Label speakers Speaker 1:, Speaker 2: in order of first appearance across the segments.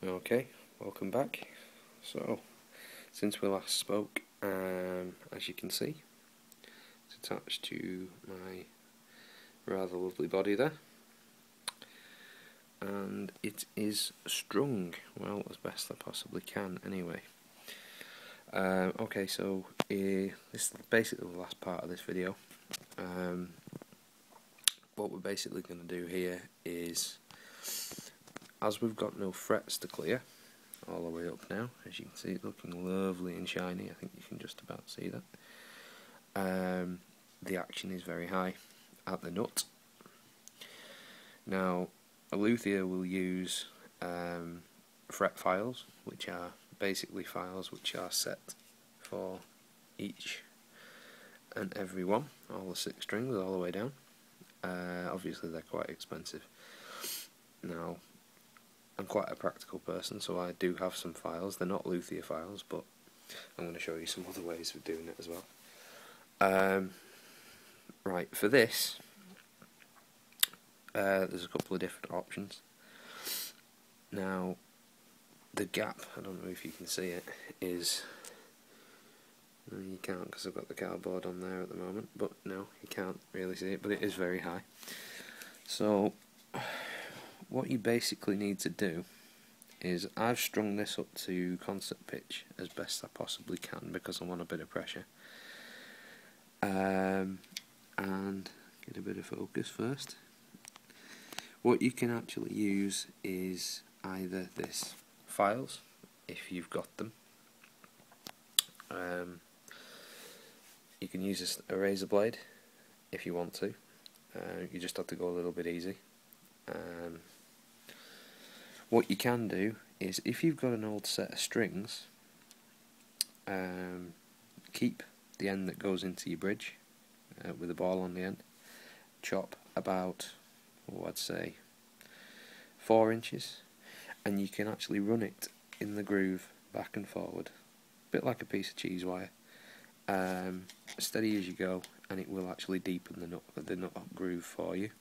Speaker 1: Okay, welcome back. So, since we last spoke, as you can see, it's attached to my rather lovely body there, and it is strung, well, as best I possibly can anyway. Okay, so this is basically the last part of this video. What we're basically going to do here is, as we've got no frets to clear all the way up now, as you can see, it's looking lovely and shiny. I think you can just about see that. The action is very high at the nut. Now, a luthier will use fret files, which are basically files which are set for each and every one, all the 6 strings all the way down. Obviously they're quite expensive. Now, I'm quite a practical person, so I do have some files. They're not luthier files, but I'm going to show you some other ways of doing it as well. Right, for this, there's a couple of different options. Now, the gap, I don't know if you can see it, is, no, you can't because I've got the cardboard on there at the moment, but no, you can't really see it, but it is very high. So, what you basically need to do is, I've strung this up to concert pitch as best I possibly can because I want a bit of pressure. And get a bit of focus first. What you can actually use is either this files, if you've got them. You can use a razor blade if you want to. You just have to go a little bit easy. What you can do is, if you've got an old set of strings, keep the end that goes into your bridge with a ball on the end, chop about, I'd say 4 inches, and you can actually run it in the groove back and forward, a bit like a piece of cheese wire, steady as you go, and it will actually deepen the nut groove for you.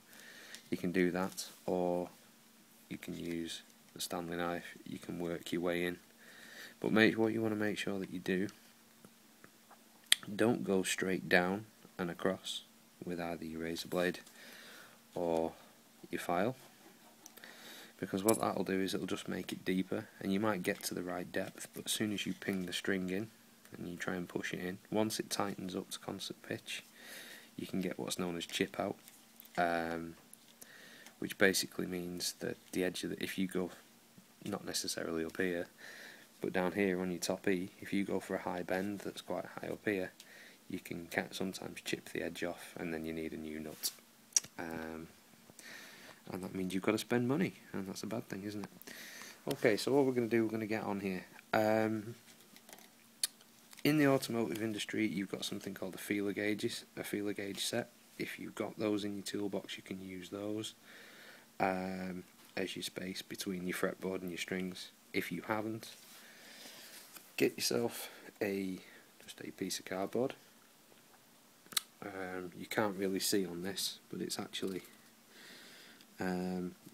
Speaker 1: You can do that, or you can use the Stanley knife. You can work your way in, but what you want to make sure that you do, don't go straight down and across with either your razor blade or your file, because what that'll do is it'll just make it deeper, and you might get to the right depth, but as soon as you ping the string in and you try and push it in, once it tightens up to concert pitch, you can get what's known as chip out, which basically means that the edge of if you go, not necessarily up here, but down here on your top E, if you go for a high bend that's quite high up here, you can sometimes chip the edge off, and then you need a new nut. And that means you've got to spend money, and that's a bad thing, isn't it? Okay, so what we're going to do, we're going to get on here. In the automotive industry, you've got something called a feeler gauge set. If you've got those in your toolbox, you can use those as your space between your fretboard and your strings. If you haven't, get yourself just a piece of cardboard. You can't really see on this, but it's actually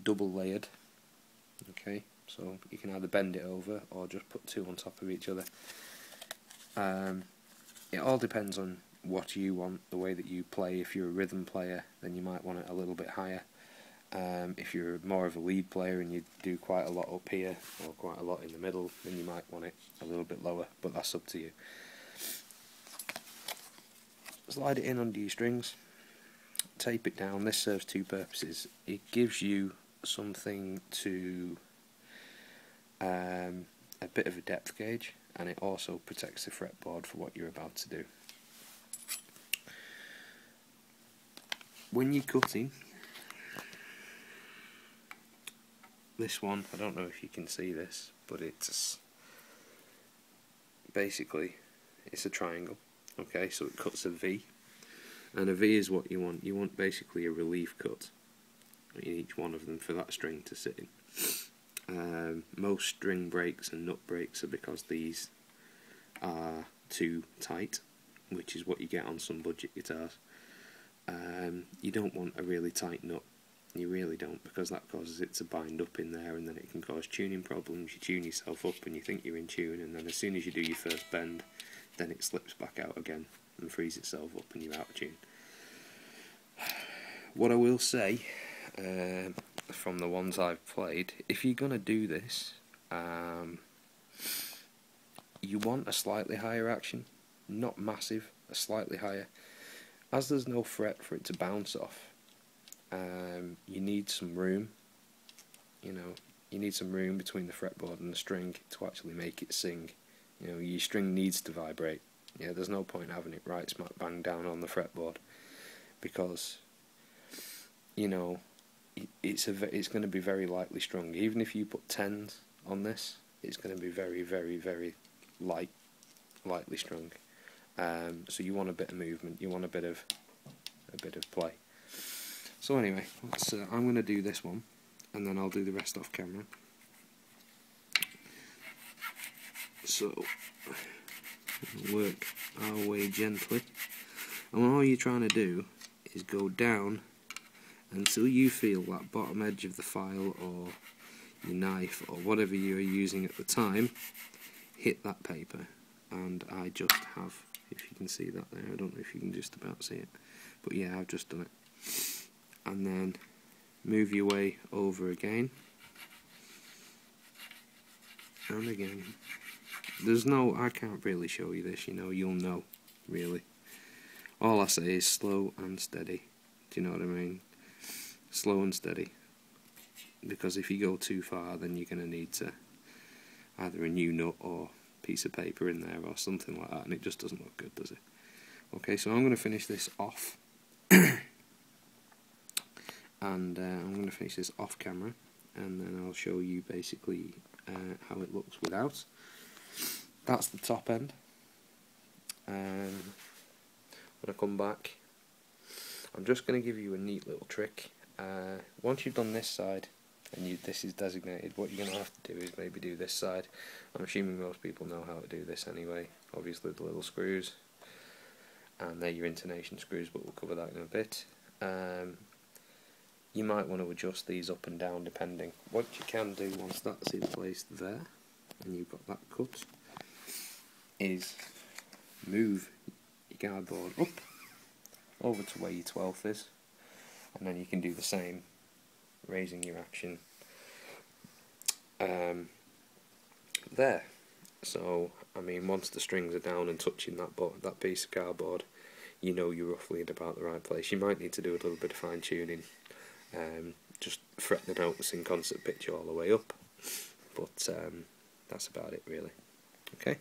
Speaker 1: double layered. Okay, so you can either bend it over or just put 2 on top of each other. It all depends on what you want, the way that you play. If you're a rhythm player, then you might want it a little bit higher. If you're more of a lead player and you do quite a lot up here or quite a lot in the middle, then you might want it a little bit lower, but that's up to you. Slide it in under your strings, tape it down. This serves 2 purposes. It gives you something to a bit of a depth gauge, and it also protects the fretboard for what you're about to do. When you're cutting, this one, I don't know if you can see this, but it's basically, it's a triangle. Okay, so it cuts a V, and a V is what you want. You want basically a relief cut in each one of them for that string to sit in. Most string breaks and nut breaks are because these are too tight, which is what you get on some budget guitars. You don't want a really tight nut You really don't, because that causes it to bind up in there, and then it can cause tuning problems. You tune yourself up and you think you're in tune, and then as soon as you do your first bend, then it slips back out again and frees itself up and you're out of tune. What I will say, from the ones I've played, if you're going to do this, you want a slightly higher action, not massive, a slightly higher. As there's no fret for it to bounce off, you need some room, you need some room between the fretboard and the string to actually make it sing. Your string needs to vibrate. There's no point having it right smack bang down on the fretboard, because it's going to be very lightly strung. Even if you put 10s on this, it's going to be very, very, very lightly strung. So you want a bit of movement, you want a bit of play. So anyway, I'm going to do this one, and then I'll do the rest off camera. So we'll work our way gently, and all you're trying to do is go down until you feel that bottom edge of the file or your knife or whatever you are using at the time hit that paper. And I just have, if you can see that there, I don't know if you can just about see it, but yeah, I've just done it. And then move your way over again and again. I can't really show you this, you'll know, really. All I say is slow and steady. Do you know what I mean? Slow and steady. Because if you go too far, then you're going to need to either a new nut or piece of paper in there or something like that, and it just doesn't look good, does it? Okay, so I'm going to finish this off. And I'm going to finish this off camera, and then I'll show you basically how it looks without. That's the top end. When I come back, I'm just going to give you a neat little trick. Once you've done this side, and this is designated, what you're going to have to do is maybe do this side. I'm assuming most people know how to do this anyway. Obviously the little screws, and they're your intonation screws, but we'll cover that in a bit. You might want to adjust these up and down depending. What you can do once that's in place there, and you've got that cut, is move your guard up over to where your 12th is, and then you can do the same, raising your action there. So I mean, once the strings are down and touching that piece of cardboard, you're roughly in about the right place. You might need to do a little bit of fine tuning, just fret the notes in concert pitch all the way up, but that's about it really. Okay.